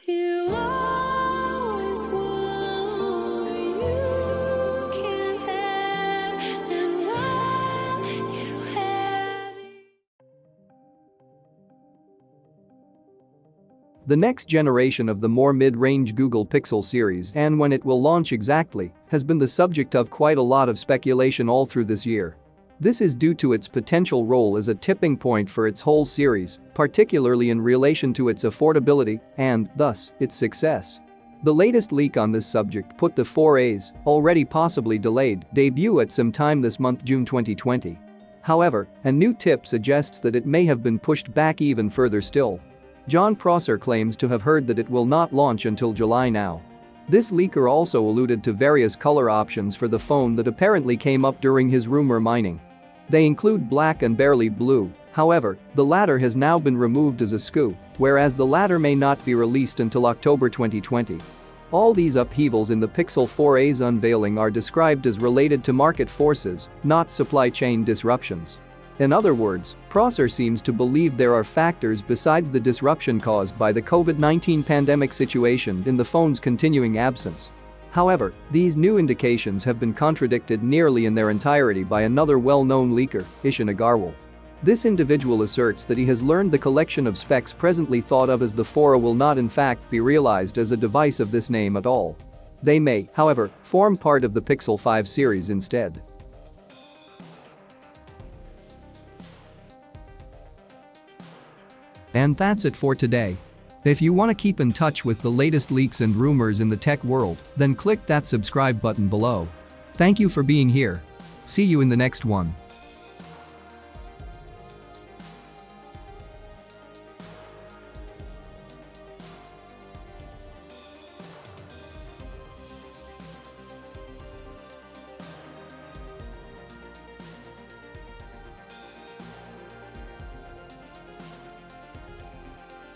You always want what you can't have, and while you had it. The next generation of the more mid-range Google Pixel series, and when it will launch exactly, has been the subject of quite a lot of speculation all through this year. This is due to its potential role as a tipping point for its whole series, particularly in relation to its affordability and, thus, its success. The latest leak on this subject put the 4A's, already possibly delayed, debut at some time this month, June 2020. However, a new tip suggests that it may have been pushed back even further still. Jon Prosser claims to have heard that it will not launch until July now. This leaker also alluded to various color options for the phone that apparently came up during his rumor mining. They include black and barely blue. However, the latter has now been removed as a SKU, whereas the latter may not be released until October 2020. All these upheavals in the Pixel 4a's unveiling are described as related to market forces, not supply chain disruptions. In other words, Prosser seems to believe there are factors besides the disruption caused by the COVID-19 pandemic situation in the phone's continuing absence. However, these new indications have been contradicted nearly in their entirety by another well-known leaker, Ishan Agarwal. This individual asserts that he has learned the collection of specs presently thought of as the 4A will not in fact be realized as a device of this name at all. They may, however, form part of the Pixel 5 series instead. And that's it for today. If you want to keep in touch with the latest leaks and rumors in the tech world, then click that subscribe button below. Thank you for being here. See you in the next one.